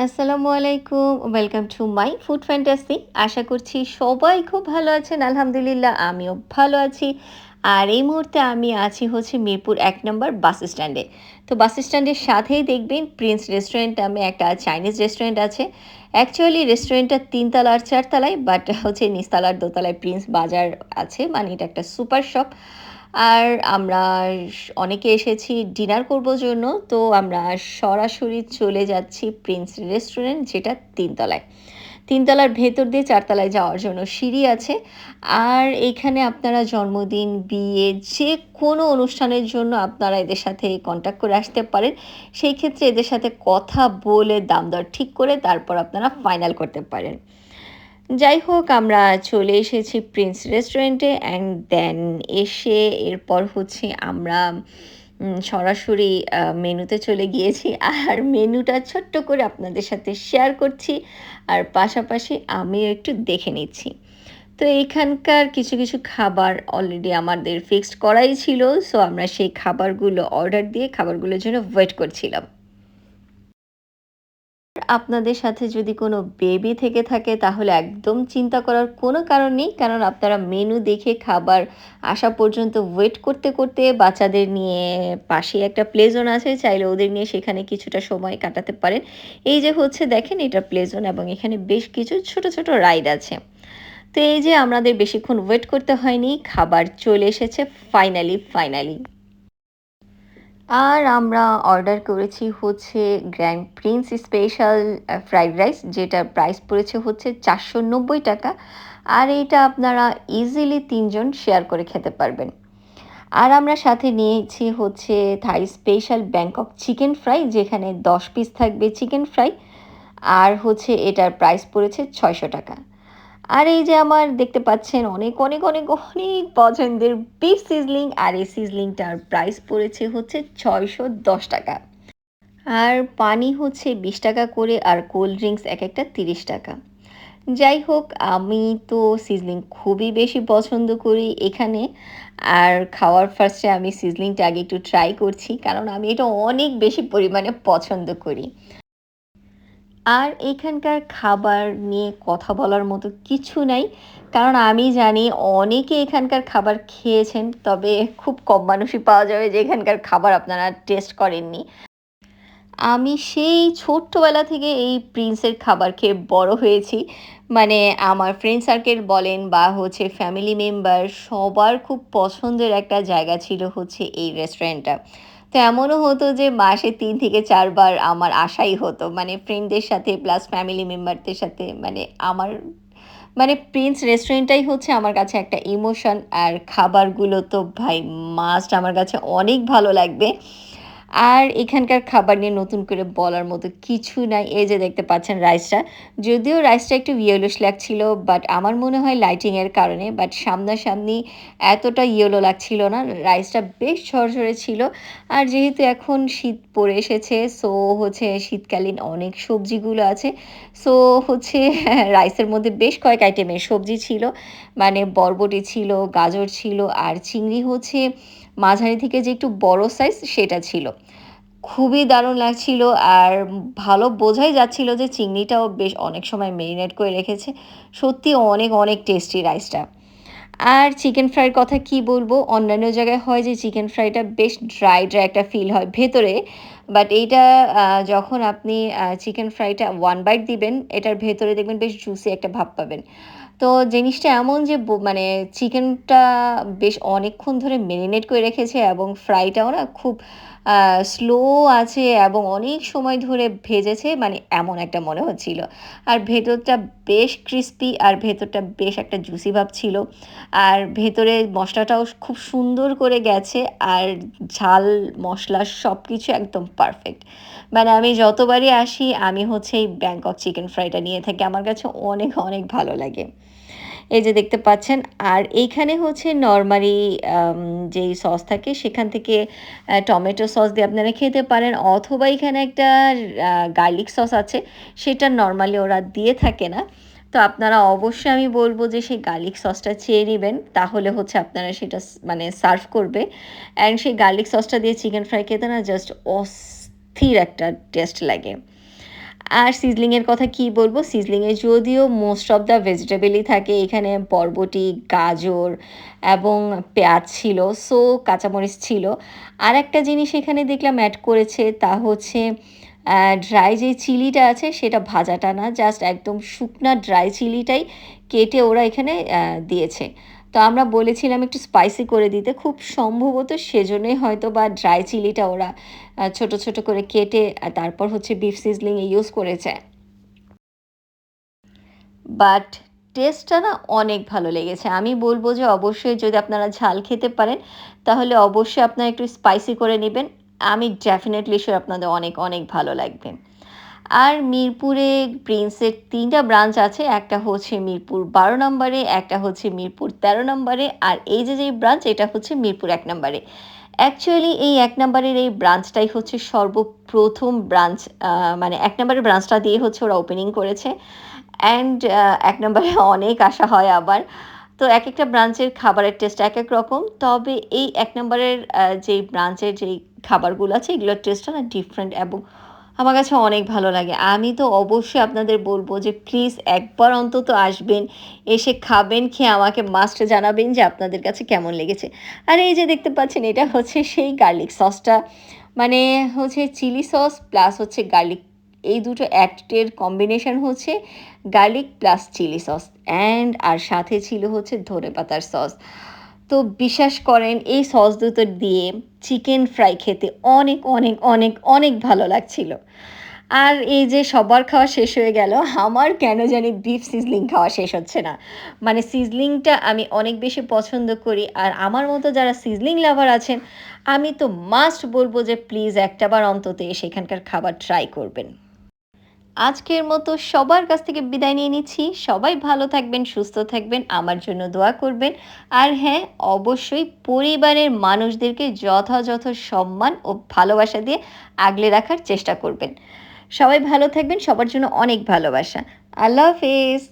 আসসালামু আলাইকুম। Welcome to my food fantasy. আশা করছি সবাই খুব ভালো আছেন। আলহামদুলিল্লাহ আমিও ভালো আছি। আর এই মুহূর্তে আমি আছি হচ্ছে মিরপুর ১ নম্বর বাস স্ট্যান্ডে। তো বাস স্ট্যান্ডের সাথেই দেখবেন প্রিন্স রেস্টুরেন্ট নামে একটা চাইনিজ রেস্টুরেন্ট আছে। অ্যাকচুয়ালি রেস্টুরেন্টটা ৩ তলা আর ৪ তলায়, বাট হচ্ছে নিচতলার দোতলায় প্রিন্স বাজার আছে। মানে এটা একটা সুপার শপ। আর আমরা অনেকে এসেছি ডিনার করব জন্য। তো আমরা সরাসরি চলে যাচ্ছি প্রিন্স রেস্টুরেন্ট, যেটা ৩ তলায়। ৩ তলার ভেতর দিয়ে ৪ তলায় যাওয়ার জন্য সিঁড়ি আছে। আর এইখানে আপনারা জন্মদিন, বিয়ে যেকোনো অনুষ্ঠানের জন্য আপনারা এদের সাথে কনট্যাক্ট করে আসতে পারেন। সেই ক্ষেত্রে এদের সাথে কথা বলে দাম-দর ঠিক করে তারপর আপনারা ফাইনাল করতে পারেন। যাই হোক, আমরা চলে এসেছি প্রিন্স রেস্টুরেন্টে অ্যান্ড দেন এসে এরপর হচ্ছে আমরা সরাসরি মেনুতে চলে গিয়েছি। আর মেনুটা ছোট্ট করে আপনাদের সাথে শেয়ার করছি। আর পাশাপাশি আমিও একটু দেখে নিচ্ছি। তো এইখানকার কিছু খাবার অলরেডি আমাদের ফিক্সড করাই ছিল। সো আমরা সেই খাবারগুলো অর্ডার দিয়ে খাবারগুলোর জন্য ওয়েট করছিলাম। আপনাদের সাথে যদি কোনো বেবি থেকে থাকে তাহলে একদম চিন্তা করার কোনো কারণ নেই। কারণ আপনারা মেনু দেখে খাবার আসা পর্যন্ত ওয়েট করতে বাচ্চাদের নিয়ে পাশেই একটা প্লে জোন আছে। চাইলে ওদের নিয়ে সেখানে কিছুটা সময় কাটাতে পারেন। এই যে হচ্ছে দেখেন, এটা প্লে জোন এবং এখানে বেশ কিছু ছোট রাইড আছে। তো এই যে আমাদের বেশিক্ষণ ওয়েট করতে হয়নি। খাবার চলে এসেছে ফাইনালি। আর আমরা অর্ডার করেছি হচ্ছে grand Prince special fried rice, যেটার প্রাইস পড়েছে হচ্ছে ৳৪৯০। আর এইটা আপনারা ইজিলি ৩ জন শেয়ার করে খেতে পারবেন। আর আমরা সাথে নিয়েছি হচ্ছে থাই স্পেশাল ব্যাংকক চিকেন ফ্রাই, যেখানে ১০ পিস থাকবে চিকেন ফ্রাই। আর হচ্ছে এটার প্রাইস পড়েছে ৳৬০০। আর এই যে আমার দেখতে পাচ্ছেন অনেক পছন্দের বিফ সিজলিং, আর এই সিজলিংটার প্রাইস পড়েছে হচ্ছে ৳৬১০। আর পানি হচ্ছে ৳২০ করে, আর কোল্ড ড্রিংকস একেকটা ৳৩০। যাই হোক, আমি তো সিজলিং খুবই বেশি পছন্দ করি এখানে। আর খাওয়ার ফার্স্টে আমি সিজলিংটা আগে একটু ট্রাই করছি, কারণ আমি এটা অনেক বেশি পরিমাণে পছন্দ করি। আর এখানকার খাবার নিয়ে কথা বলার মতো কিছু নাই। কারণ আমি জানি অনেকে এখানকার খাবার খেয়েছেন, তবে খুব কম মানুষই পাওয়া যাবে যে এখানকার খাবার আপনারা টেস্ট করেননি। আমি সেই ছোট্টবেলা থেকে এই প্রিন্সের খাবার খেয়ে বড় হয়েছি। মানে আমার ফ্রেন্ড সার্কেল বলেন বা হচ্ছে ফ্যামিলি মেম্বার, সবার খুব পছন্দের একটা জায়গা ছিল হচ্ছে এই রেস্টুরেন্টটা। তো এমনও হতো যে মাসে ৩ থেকে ৪ বার আমার আসাই হতো। মানে ফ্রেন্ডদের সাথে প্লাস ফ্যামিলি মেম্বারদের সাথে। মানে আমার মানে প্রিন্স রেস্টুরেন্টটাই হচ্ছে আমার কাছে একটা ইমোশন। আর খাবারগুলো তো ভাই মাস্ট, আমার কাছে অনেক ভালো লাগবে। আর এখানকার খাবার নিয়ে নতুন করে বলার মতো কিছু নাই। এই যে দেখতে পাচ্ছেন রাইসটা। যদিও রাইসটা একটু ইয়েলোইশ লাগছিল, বাট আমার মনে হয় লাইটিংয়ের কারণে। বাট সামনাসামনি এতটা ইয়েলো লাগছিল না। রাইসটা বেশ ঝরঝরে ছিল। আর যেহেতু এখন শীত পড়ে এসেছে, সো হচ্ছে শীতকালীন অনেক সবজিগুলো আছে। সো হচ্ছে রাইসের মধ্যে বেশ কয়েক আইটেমের সবজি ছিল। মানে বরবটি ছিল, গাজর ছিল, আর চিংড়ি হচ্ছে মাঝারি থেকে যে একটু বড় সাইজ সেটা ছিল। খুবই দারুণ লাগছিল। আর ভালো বোঝাই যাচ্ছিল যে চিংড়িটাও বেশ অনেক সময় মেরিনেট করে রেখেছে। সত্যি অনেক টেস্টি রাইসটা। আর চিকেন ফ্রাইয়ের কথা কি বলবো? অন্যান্য জায়গায় হয় যে চিকেন ফ্রাইটা বেশ ড্রাই একটা ফিল হয় ভেতরে। বাট এইটা যখন আপনি চিকেন ফ্রাইটা 1 বাইট দিবেন, এটার ভেতরে দেখবেন বেশ জুসি একটা ভাব পাবেন। তো জিনিসটা এমন যে মানে চিকেনটা বেশ অনেকক্ষণ ধরে মেরিনেট করে রেখেছে এবং ফ্রাইটাও না খুব স্লো আছে এবং অনেক সময় ধরে ভেজেছে, মানে এমন একটা মনে হচ্ছিল। আর ভেতরটা বেশ ক্রিসপি, আর ভেতরটা বেশ একটা জুসি ভাব ছিল। আর ভেতরে মশলাটাও খুব সুন্দর করে গেছে। আর ঝাল, মশলা সবকিছু একদম পারফেক্ট। মানে আমি যতবারই আসি আমি হচ্ছে এই ব্যাংকক চিকেন ফ্রাইটা নিয়ে থাকি। আমার কাছে অনেক ভালো লাগে। এই যে দেখতে পাচ্ছেন। আর এইখানে হচ্ছে নরমালি যেই সস থাকে সেখান থেকে টমেটো সস দিয়ে আপনারা খেতে পারেন, অথবা এখানে একটা গার্লিক সস আছে, সেটা নরমালি ওরা দিয়ে থাকে না। তো আপনারা অবশ্যই আমি বলব যে সেই গার্লিক সসটা চেয়ে নিবেন, তাহলে হচ্ছে আপনারা সেটা মানে সার্ভ করবে। অ্যান্ড সেই গার্লিক সসটা দিয়ে চিকেন ফ্রাই খেতে না জাস্ট অস্থির একটা টেস্ট লাগে। আর সিজলিংয়ের কথা কি বলবো? সিজলিংয়ে যদিও মোস্ট অফ দ্য ভেজিটেবলই থাকে, এখানে বরবটি, গাজর এবং পেঁয়াজ ছিল, সো কাঁচামরিচ ছিল। আরেকটা জিনিস এখানে দেখলাম অ্যাড করেছে, তা হচ্ছে ড্রাই যে চিলিটা আছে সেটা ভাজাটা না, জাস্ট একদম শুকনা ড্রাই চিলিটাই কেটে ওরা এখানে দিয়েছে। তো আমরা বলেছিলাম একটু স্পাইসি করে দিতে, খুব সম্ভবত সেজন্যই হয়তোবা ড্রাই চিলিটা ওরা ছোট, ছোট করে কেটে তারপর হচ্ছে বিফ সিজলিং এ ইউজ করেছে। বাট টেস্টটা না অনেক ভালো লেগেছে। আমি বলব যে অবশ্যই যদি আপনারা ঝাল খেতে পারেন, তাহলে অবশ্যই আপনারা একটু স্পাইসি করে নিবেন। আমি ডেফিনিটলি সিউর আপনাদের অনেক, অনেক ভালো লাগবে। আর মিরপুরে প্রিন্সের ৩ টা ব্রাঞ্চ আছে। একটা হচ্ছে মিরপুর ১২ নম্বরে, একটা হচ্ছে মিরপুর ১৩ নম্বরে, আর এই যে ব্রাঞ্চ এটা হচ্ছে মিরপুর ১ নম্বরে। অ্যাকচুয়ালি এই ১ নম্বরের এই ব্রাঞ্চটাই হচ্ছে সর্বপ্রথম ব্রাঞ্চ, মানে ১ নম্বরের ব্রাঞ্চটা দিয়ে হচ্ছে ওরা ওপেনিং করেছে। অ্যান্ড ১ নম্বরে অনেক আসা হয় আবার। তো একেকটা ব্রাঞ্চের খাবারের টেস্ট একেক রকম। তবে এই ১ নম্বরের যেই ব্রাঞ্চের যেই খাবারগুলো আছে এগুলোর টেস্টটা না ডিফারেন্ট এবং আমার কাছে অনেক ভালো লাগে। আমি তো অবশ্যই আপনাদের বলব যে প্লিজ একবার অন্তত আসবেন, এসে খাবেন, খেয়ে আমাকে মাস্ট জানাবেন যে আপনাদের কাছে কেমন লেগেছে। আর এই যে দেখতে পাচ্ছেন এটা হচ্ছে সেই গার্লিক সসটা, মানে হচ্ছে চিলি সস প্লাস হচ্ছে গার্লিক, এই দুটো অ্যাক্টের কম্বিনেশন হচ্ছে garlic plus chili sauce, and আর সাথে ছিল হচ্ছে ধনেপাতার সস। তো বিশ্বাস করেন এই সস দুটো দিয়ে চিকেন ফ্রাই খেতে অনেক, অনেক, অনেক, অনেক ভালো লাগছিল। আর এই যে সবার খাওয়া শেষ হয়ে গেল, আমার কেন জানি বিফ সিজলিং খাওয়া শেষ হচ্ছে না। মানে সিজলিংটা আমি অনেক বেশি পছন্দ করি। আর আমার মতো যারা সিজলিং লাভার আছেন, আমি তো মাস্ট বলব যে প্লিজ একটাবার অন্তত এসে এখানকার খাবার ট্রাই করবেন। আজকের মতো সবার কাছ থেকে বিদায় নিয়ে নিচ্ছি। সবাই ভালো থাকবেন, সুস্থ থাকবেন, আমার জন্য দোয়া করবেন। আর হ্যাঁ, অবশ্যই পরিবারের মানুষদেরকে যথাযথ সম্মান ও ভালোবাসা দিয়ে আগলে রাখার চেষ্টা করবেন। সবাই ভালো থাকবেন, সবার জন্য অনেক ভালোবাসা। আল্লাহ হাফেজ।